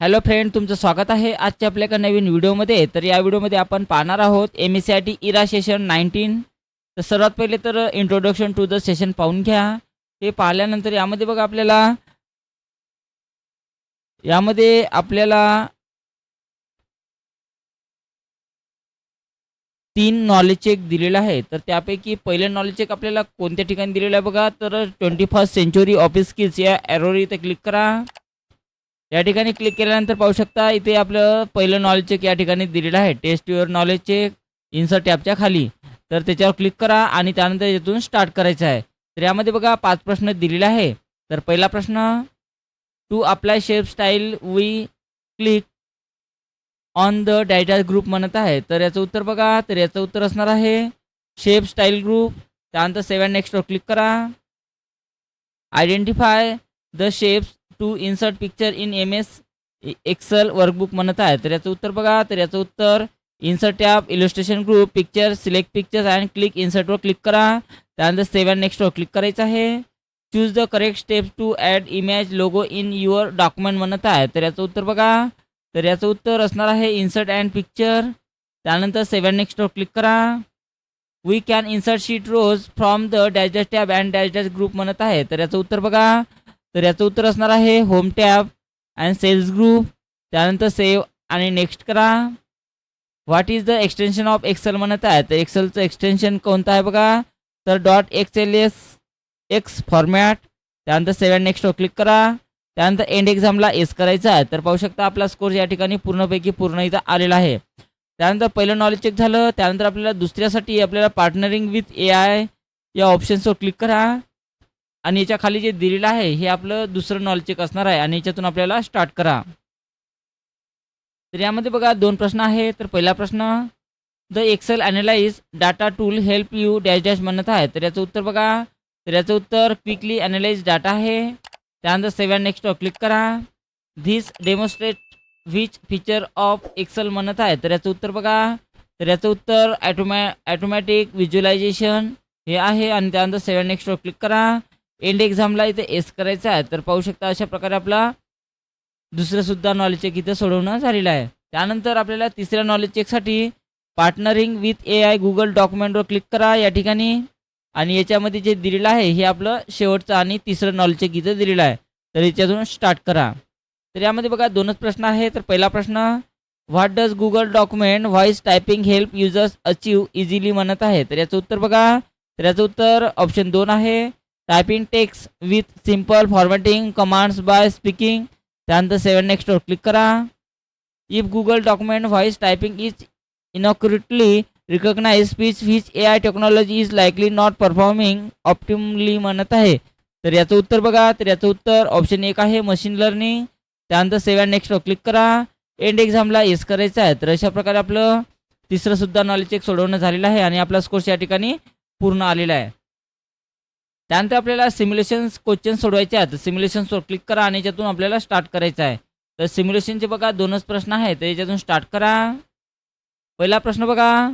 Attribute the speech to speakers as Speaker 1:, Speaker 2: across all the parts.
Speaker 1: Hello friend, तुमचं स्वागत आहे आजच्या आपल्या एका नवीन व्हिडिओमध्ये. तर या व्हिडिओमध्ये आपण पाहणार आहोत MSCIT इरा सेशन 19. तर सर्वात पहिले तर इंट्रोडक्शन टू द सेशन पाहून घ्या. हे पाहिल्यानंतर यामध्ये आपल्याला 3 नॉलेज चेक दिलेला आहे. तर त्यापैकी पहिलं नॉलेज चेक आपल्याला कोणत्या ठिकाणी दिलेलं आहे बघा. तर 21st सेंचुरी ऑफिस स्किल्स या एरोवर इथे क्लिक करा. या ठिकाणी क्लिक केल्यानंतर पाहू शकता इथे आपलं पहिलं नॉलेज चेक या ठिकाणी दिलेलं आहे. Test your knowledge check insert टॅबच्या खाली. तर त्याच्यावर क्लिक करा आणि त्यानंतर यातून स्टार्ट करायचं आहे. तर यामध्ये बघा 5 प्रश्न दिलेले आहे. तर पहिला प्रश्न, to apply shape style we click on the data group म्हणत आहे. तर याचं उत्तर बघा. तर याचं उत्तर असणार आहे शेप स्टाईल ग्रुप. त्यानंतर सेव्ह नेक्स्टवर क्लिक करा. Identify the shapes to insert picture in MS Excel workbook म्हणत आहे. तर याचं उत्तर बघा. तर याचं उत्तर insert tab, illustration group, picture, select pictures and click इन्सर्टवर क्लिक करा. त्यानंतर सेव्ह नेक्स्टवर क्लिक करायचं आहे. Choose the correct steps to add image logo in your document म्हणत आहे. तर याचं उत्तर बघा. तर याचं उत्तर असणार आहे इन्सर्ट अँड पिक्चर. त्यानंतर सेव्ह नेक्स्टवर क्लिक करा. We can insert sheet rows from the dash tab and dash group म्हणत आहे. तर याचं उत्तर बघा. तर याचं उत्तर असणार आहे home tab and cells group. त्यानंतर सेव्ह आणि नेक्स्ट करा. What is the extension of Excel म्हणत आहे. तर एक्सेलचं एक्सटेन्शन कोणतं आहे बघा. तर .xls फॉर्मॅट. त्यानंतर सेव्ह नेक्स्टवर क्लिक करा. त्यानंतर एंड एक्झामला एस करायचं आहे. तर पाहू शकता आपला स्कोर या ठिकाणी पूर्णपैकी पूर्ण इथं आलेला आहे. त्यानंतर पहिलं नॉलेज चेक झालं. त्यानंतर आपल्याला दुसऱ्यासाठी आपल्याला पार्टनरिंग विथ AI या ऑप्शन्सवर क्लिक करा आणि याच्या खाली जे दिलेलं आहे हे आपलं दुसरं नॉलेज चेक असणार आहे आणि याच्यातून आपल्याला स्टार्ट करा. तर यामध्ये बघा 2 प्रश्न आहे. तर पहिला प्रश्न, the Excel analyse data tool help you dash dash म्हणत आहे. तर याचं उत्तर बघा. तर याचं उत्तर क्विकली ॲनालाइज डाटा आहे. त्यानंतर सेव्ह नेक्स्टवर क्लिक करा. This demonstrate which feature of Excel म्हणत आहे. तर याचं उत्तर बघा. तर याचं उत्तर ॲटोमॅटिक व्हिज्युअलायझेशन हे आहे आणि त्यानंतर सेव्ह नेक्स्टवर क्लिक करा. एंड एक्झामला इथे एस करायचं आहे. तर पाहू शकता अशा प्रकारे आपला दुसरंसुद्धा नॉलेज चेक इथं सोडवणं झालेलं आहे. त्यानंतर आपल्याला तिसऱ्या नॉलेज चेकसाठी पार्टनरिंग विथ AI गुगल डॉक्युमेंटवर क्लिक करा या ठिकाणी आणि याच्यामध्ये जे दिलेलं आहे हे आपलं शेवटचं आणि तिसरं नॉलेज चेक इथं दिलेलं आहे. तर याच्यातून स्टार्ट करा. तर यामध्ये बघा 2च प्रश्न आहे. तर पहिला प्रश्न, what does Google document voice typing help users achieve easily म्हणत आहे. तर याचं उत्तर बघा. तर याचं उत्तर ऑप्शन 2 आहे typing text with simple formatting commands by speaking. त्यानंतर सेव्ह नेक्स्टवर क्लिक करा. If Google document voice typing is inaccurately recognise speech which AI technology is likely not performing optimally म्हणत आहे. तर याचं उत्तर बघा. तर याचं उत्तर ऑप्शन 1 आहे मशीन लर्निंग. त्यानंतर सेव्ह नेक्स्टवर क्लिक करा. एंड एक्झामला एस करायचं आहे. तर अशा प्रकारे आपलं तिसरंसुद्धा नॉलेज चेक सोडवणं झालेलं आहे आणि आपला स्कोर या ठिकाणी पूर्ण आलेला आहे. त्यानंतर आपल्याला सिम्युलेशन्स क्वेश्चन सोडवायचे आहेत. तर सिम्युलेशन्सवर क्लिक करा आणि याच्यातून आपल्याला स्टार्ट करायचं आहे. तर सिम्युलेशनचे बघा 2च प्रश्न आहेत. तर याच्यातून स्टार्ट करा. पहिला प्रश्न बघा,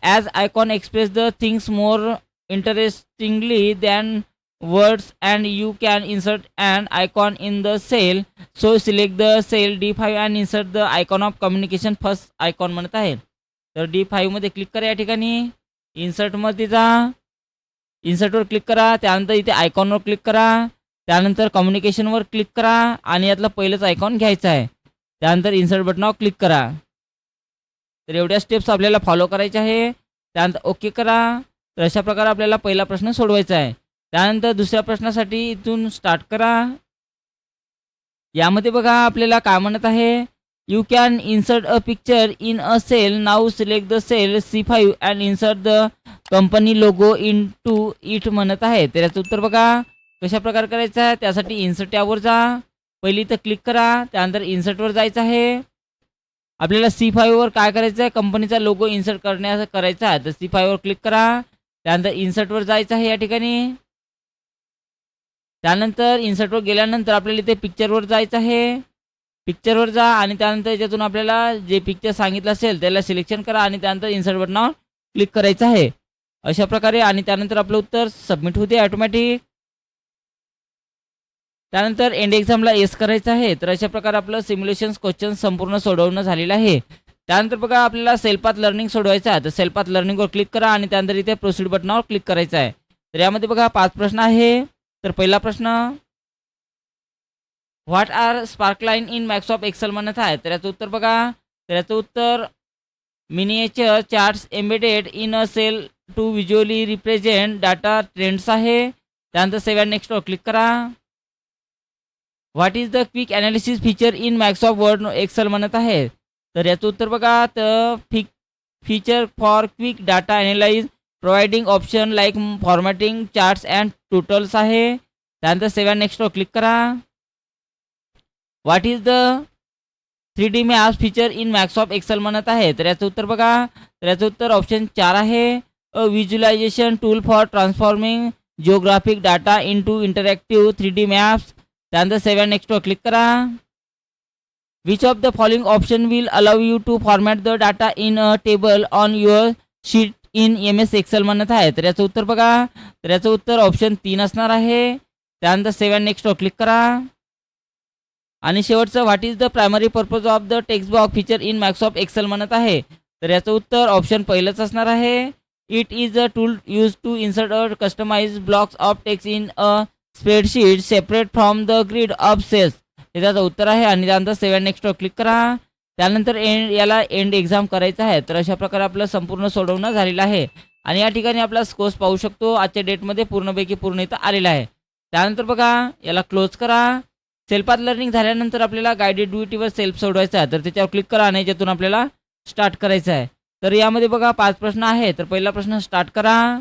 Speaker 1: as icon express the things more interestingly than words and you can insert and icon in the cell. So select the cell D5 and insert the icon of communication first icon म्हणत आहे. तर D5 मध्ये click करा या ठिकाणी. इन्सर्टमध्ये जा. इन्सर्टवर click करा. त्यानंतर इथे आयकॉनवर क्लिक करा. त्यानंतर कम्युनिकेशनवर क्लिक करा आणि यातलं पहिलंच आयकॉन घ्यायचं आहे. त्यानंतर इन्सर्ट बटनावर क्लिक करा. तर एवढ्या स्टेप्स आपल्याला फॉलो करायच्या आहे. त्यानंतर ओके करा. तर अशा प्रकारे आपल्याला पहिला प्रश्न सोडवायचा आहे. त्यानंतर दुसऱ्या प्रश्नासाठी इथून स्टार्ट करा. यामध्ये बघा आपल्याला काय म्हणत आहे, you can insert a picture in a cell. Now select the cell C5 and insert the company logo into it म्हणत आहे. तर याचं उत्तर बघा कशा प्रकारे करायचं आहे. त्यासाठी इन्सर्ट टॅबवर जा. पहिली इथं क्लिक करा. त्यानंतर इन्सर्टवर जायचं आहे. आपल्याला C5 वर काय करायचं आहे, कंपनीचा लोगो इन्सर्ट करायचा आहे. तर C5 वर क्लिक करा. त्यानंतर इन्सर्टवर जायचं आहे या ठिकाणी. त्यानंतर इन्सर्टवर गेल्यानंतर आपल्याला इथे पिक्चरवर जायचं आहे. पिक्चरवर जा आणि त्यानंतर याच्यातून आपल्याला जे पिक्चर सांगितलं असेल त्याला सिलेक्शन करा आणि त्यानंतर इन्सर्ट बटनावर क्लिक करायचं आहे. अशा प्रकारे आणि त्यानंतर आपलं उत्तर सबमिट होते ऑटोमॅटिक. त्यानंतर एंड एक्झामला येस करायचं आहे. तर अशा प्रकारे आपलं सिम्युलेशन्स क्वेश्चन संपूर्ण सोडवणं झालेलं आहे. त्यानंतर बघा आपल्याला सेल्फ पाथ लर्निंग सोडवायचं आहे. तर सेल्फ पाथ लर्निंगवर क्लिक करा आणि त्यानंतर इथे प्रोसीड बटनावर क्लिक करायचं आहे. तर यामध्ये बघा 5 प्रश्न आहे. तर पहिला प्रश्न, what are sparkline in Microsoft Excel म्हणत आहे. तर याचं उत्तर बघा. तर याचं उत्तर miniature charts embedded in a cell to visually represent data trends आहे. त्यानंतर सेव्ह अँड नेक्स्टवर क्लिक करा. What is the quick analysis feature in Microsoft Word Excel म्हणत आहे. तर याचं उत्तर बघा. तर feature for quick data analyse providing option like formatting charts and totals आहे. त्यानंतर सेव्ह अँड नेक्स्टवर क्लिक करा. What is the 3D maps feature in Microsoft Excel म्हणत आहे. तर याचं उत्तर बघा. तर याचं उत्तर ऑप्शन 4 आहे. A visualisation tool for transforming geographic data into interactive 3D maps. त्यानंतर सेव्ह अँड नेक्स्टवर क्लिक करा. Which of the following option will allow you to format the data in a table on your sheet in MS Excel म्हणत आहे. तर याचं उत्तर बघा. तर याचं उत्तर ऑप्शन 3 असणार आहे. त्यानंतर सेव्ह अँड नेक्स्टवर क्लिक करा. आणि शेवटचं, what is the primary purpose of the text box feature in Microsoft Excel म्हणत आहे. तर याचं उत्तर ऑप्शन पहिलंच असणार आहे. It is a tool use to insert a customize blocks of text in a spreadsheet separate from the grid of cells. हे त्याचं उत्तर आहे. आणि त्यानंतर सेव्ह अँड नेक्स्टवर क्लिक करा. त्यानंतर याला एंड एक्झाम करायचं आहे. तर अशा प्रकारे आपलं संपूर्ण सोडवणं झालेलं आहे. आणि या ठिकाणी आपला स्कोर्स पाहू शकतो. आजच्या डेटमध्ये पूर्णपैकी पूर्ण इथं आलेला आहे. त्यानंतर बघा याला क्लोज करा. सेल्फ पाथ लर्निंग झाल्यानंतर आपल्याला गायडेड ड्युटीवर सेल्फ सोडवायचा आहे. तर त्याच्यावर क्लिक करा आणि याच्यातून आपल्याला स्टार्ट करायचं आहे. तर यामध्ये बघा 5 प्रश्न आहे. तर पहिला प्रश्न स्टार्ट करा.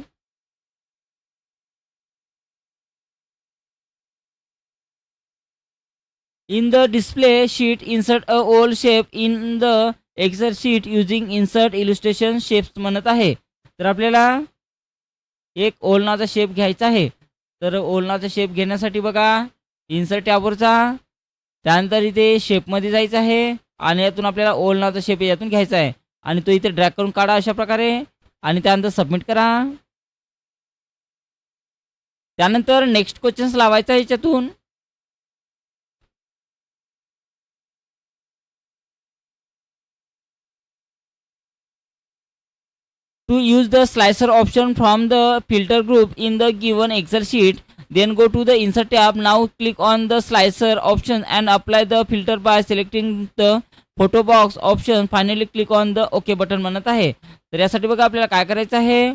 Speaker 1: In the display sheet insert a oval shape in the Excel sheet using insert illustration shapes म्हणत आहे. तर आपल्याला एक ओलनाचा शेप घ्यायचा आहे. तर ओलनाचा शेप घेण्यासाठी बघा इन्सर्ट टॅबवर जा. त्यानंतर इथे शेपमध्ये जायचं आहे आणि यातून आपल्याला ओलनाचा शेप यातून घ्यायचा आहे आणि तो इथे ड्रॅग करून काढा अशा प्रकारे आणि त्यानंतर सबमिट करा. त्यानंतर नेक्स्ट क्वेश्चन्स लावायचा आहे याच्यातून. To use the slicer option from the filter group in the given Excel sheet, then go to the insert tab. Now click on the slicer option and apply the filter by selecting the photo box option. Finally click on the OK button म्हणत आहे. तर यासाठी बघा आपल्याला काय करायचं आहे.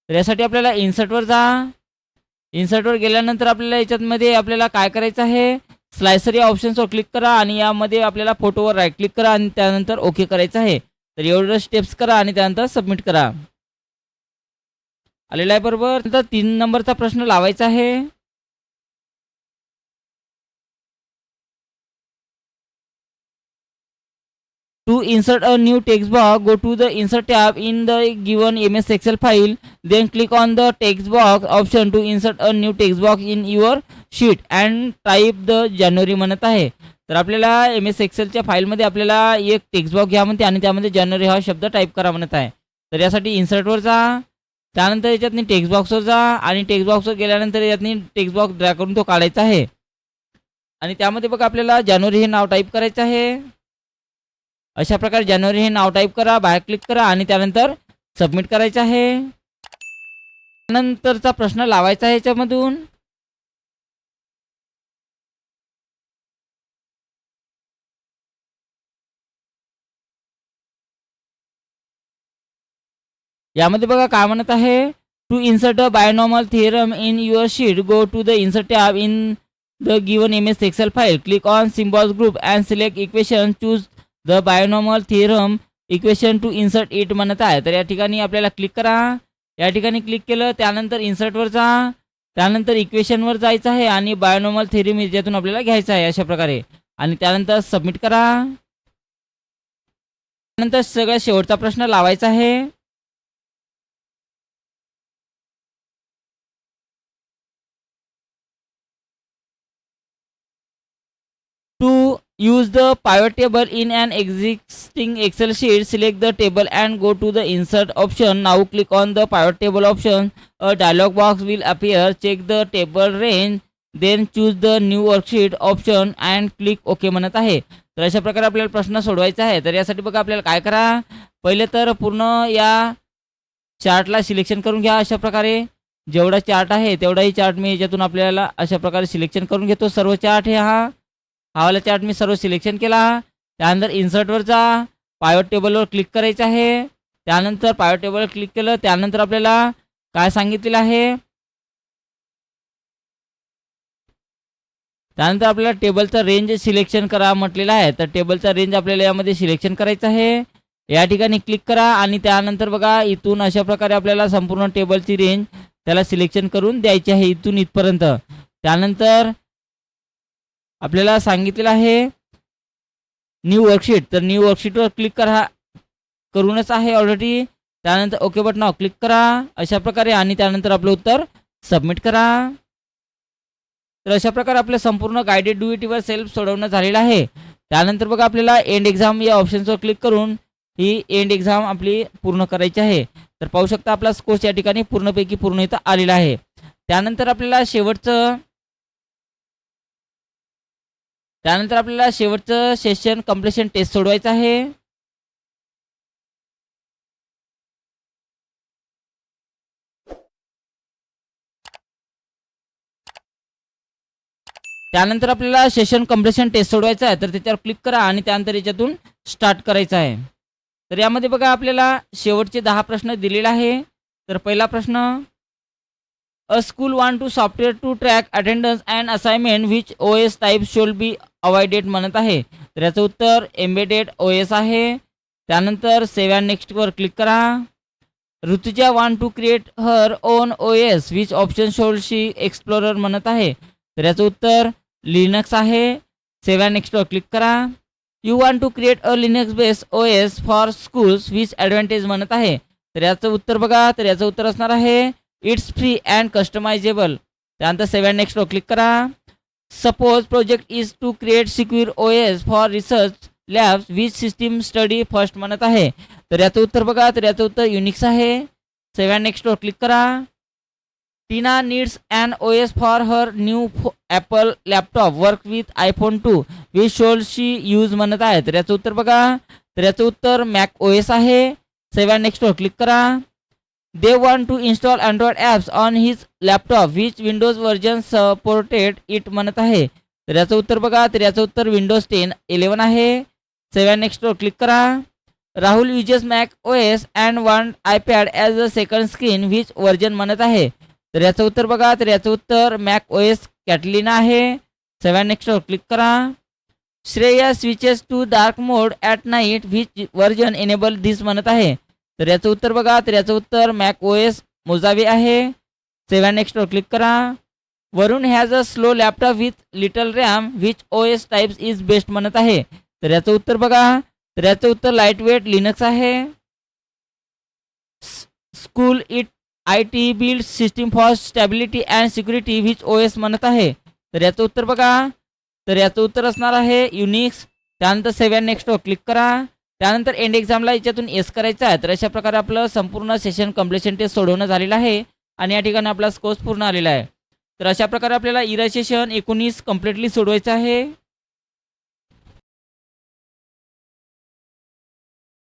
Speaker 1: तर यासाठी आपल्याला इन्सर्टवर जा. इन्सर्टवर गेल्यानंतर आपल्याला याच्यामध्ये आपल्याला काय करायचं आहे. स्लायसर या ऑप्शन्सवर क्लिक करा आणि यामध्ये आपल्याला फोटोवर राईट क्लिक करा आणि त्यानंतर ओके करायचं आहे. तर एवढं स्टेप्स करा आणि त्यानंतर सबमिट करा. आलेला आहे बरोबर. नंतर 3 नंबरचा प्रश्न लावायचा आहे. To insert a new text box, go to the insert tab in the given MS Excel file. Then click on the text box option to insert a new text box in your sheet and type the January म्हणत आहे. तर आपल्याला MS एक्सेलच्या फाईलमध्ये आपल्याला एक text box घ्या म्हणते आणि त्यामध्ये जानेवारी हा शब्द टाईप करा म्हणत आहे. तर यासाठी इन्सर्टवर जा. त्यानंतर याच्यातनी टेक्स्ट बॉक्सवर जा आणि टेक्स्ट बॉक्सवर गेल्यानंतर यातनी टेक्स्ट बॉक्स ड्रॅग करून तो काढायचा आहे आणि त्यामध्ये बघा आपल्याला जानेवारी हे नाव टाईप करायचं आहे. अशा प्रकारे जानेवारी हे नाव टाईप करा, बाहेर क्लिक करा आणि त्यानंतर सबमिट करायचं आहे. नंतरचा प्रश्न लावायचा आहे याच्यामधून. यामध्ये बघा काय म्हणत आहे. To insert a binomial theorem in your sheet, go to the insert tab in the given MS Excel file. Click on symbols group and select equation. Choose the binomial theorem equation to insert it म्हणत आहे. तर या ठिकाणी आपल्याला click करा. या ठिकाणी click केलं त्यानंतर इन्सर्टवर जा. त्यानंतर इक्वेशनवर जायचं आहे आणि बायनॉर्मल थिअरम याच्यातून आपल्याला घ्यायचं आहे अशा प्रकारे आणि त्यानंतर सबमिट करा. त्यानंतर सगळ्यात शेवटचा प्रश्न लावायचा आहे. To use the pivot table in an existing Excel sheet. Select the table and go to the insert option. Now click on the pivot table option. A dialog box will appear. Check the table range, then choose the new worksheet option and click OK म्हणत आहे. तर अशा प्रकारे आपल्याला प्रश्न सोडवायचा आहे. तर यासाठी बघा आपल्याला काय करा, पहिले तर पूर्ण या चार्टला सिलेक्शन करून घ्या. अशा प्रकारे जेवढा चार्ट आहे तेवढाही चार्ट मी याच्यातून आपल्याला अशा प्रकारे सिलेक्शन करून घेतो. सर्व चार्ट हे हा वाला चार्ट मी सर्व सिलेक्शन केला. त्यानंतर इन्सर्टवर जा, पायवट टेबलवर क्लिक करायचं आहे. त्यानंतर पायवट टेबलवर क्लिक केलं, त्यानंतर आपल्याला काय सांगितलेलं आहे, त्यानंतर आपल्याला टेबलचा रेंज सिलेक्शन करा म्हटलेलं आहे. तर टेबलचा रेंज आपल्याला यामध्ये सिलेक्शन करायचं आहे. या ठिकाणी क्लिक करा आणि त्यानंतर बघा इथून अशा प्रकारे आपल्याला संपूर्ण टेबलची रेंज त्याला सिलेक्शन करून द्यायची आहे इथून इथपर्यंत. त्यानंतर आपल्याला सांगितलेलं आहे न्यू वर्कशीट. तर न्यू वर्कशीटवर क्लिक करूनच आहे ऑलरेडी. त्यानंतर ओके बटनावर क्लिक करा अशा प्रकारे आणि त्यानंतर आपलं उत्तर सबमिट करा. तर अशा प्रकारे आपलं संपूर्ण गायडेड डीईटीवर सेल्फ सोडवणं झालेलं आहे. त्यानंतर बघा आपल्याला एंड एक्झाम या ऑप्शन्सवर क्लिक करून ही एंड एक्झाम आपली पूर्ण करायची आहे. तर पाहू शकता आपला कोर्स या ठिकाणी पूर्णपैकी पूर्ण इथं आलेला आहे. त्यानंतर आपल्याला शेवटचं सेशन कम्प्लिशन टेस्ट सोडवायचं आहे. त्यानंतर आपल्याला सेशन कम्प्लिशन टेस्ट सोडवायचं आहे. तर त्याच्यावर क्लिक करा आणि त्यानंतर याच्यातून स्टार्ट करायचं आहे. तर यामध्ये बघा आपल्याला शेवटचे 10 प्रश्न दिलेले आहे. तर पहिला प्रश्न, a school want to software to track attendance and assignment which OS type should be avoided म्हणत आहे. तर याचं उत्तर एम्बेडेड OS आहे. त्यानंतर सेव्ह अँड नेक्स्टवर क्लिक करा. Rutuja want to create her own OS which option should she explorer म्हणत आहे. तर याचं उत्तर लिनक्स आहे. सेव्ह अँड नेक्स्टवर क्लिक करा. You want to create a Linux based OS for schools which advantage म्हणत आहे. तर याचं उत्तर बघा, तर याचं उत्तर असणार आहे इट्स फ्री अँड कस्टमायझेबल. त्यानंतर सेव्ह अँड नेक्स्टवर क्लिक करा. Suppose project is to create secure OS for research labs which system study first म्हणत आहे. तर याचं उत्तर बघा, तर याचं उत्तर युनिक्स आहे. सेव्ह अँड नेक्स्टवर क्लिक करा. Tina needs and OS for her new Apple laptop work with iPhone 2 which should she use म्हणत आहे. तर याचं उत्तर बघा, तर याचं उत्तर मॅक OS आहे. सेव्ह अँड नेक्स्टवर क्लिक करा. They want to install Android apps on his laptop which Windows version supported it म्हणत आहे. तर याचं उत्तर बघा, तर याचं उत्तर विंडोज 10 11 आहे. सेव्ह अँड नेक्स्टवर क्लिक करा. Rahul uses Mac OS and want iPad as a second screen which version म्हणत आहे. तर याचं उत्तर बघा, तर याचं उत्तर मॅक OS कॅटलिना आहे. सेव्ह अँड नेक्स्टवर क्लिक करा. Shreya switches to dark mode at night which version enable this म्हणत आहे. तर याचं उत्तर बघा, तर याचं उत्तर मॅक OS मोजावे आहे. सेव्ह अँड नेक्स्टवर क्लिक करा. Varun has a slow laptop with little RAM which OS types is best म्हणत आहे. तर याचं उत्तर बघा, तर याचं उत्तर लाईट वेट लिनक्स आहे. School IT build system for stability and security which OS म्हणत आहे. तर याचं उत्तर बघा, तर याचं उत्तर असणार आहे युनिक्स. त्यानंतर सेव्ह अँड नेक्स्टवर क्लिक करा. त्यानंतर एंड एक्झामला याच्यातून येस करायचं आहे. तर अशा प्रकारे आपलं संपूर्ण सेशन कम्प्लिशन टेस्ट सोडवणं झालेलं आहे आणि या ठिकाणी आपला कोर्स पूर्ण आलेला आहे. तर अशा प्रकारे आपल्याला सेशन 19 कम्प्लिटली सोडवायचं आहे.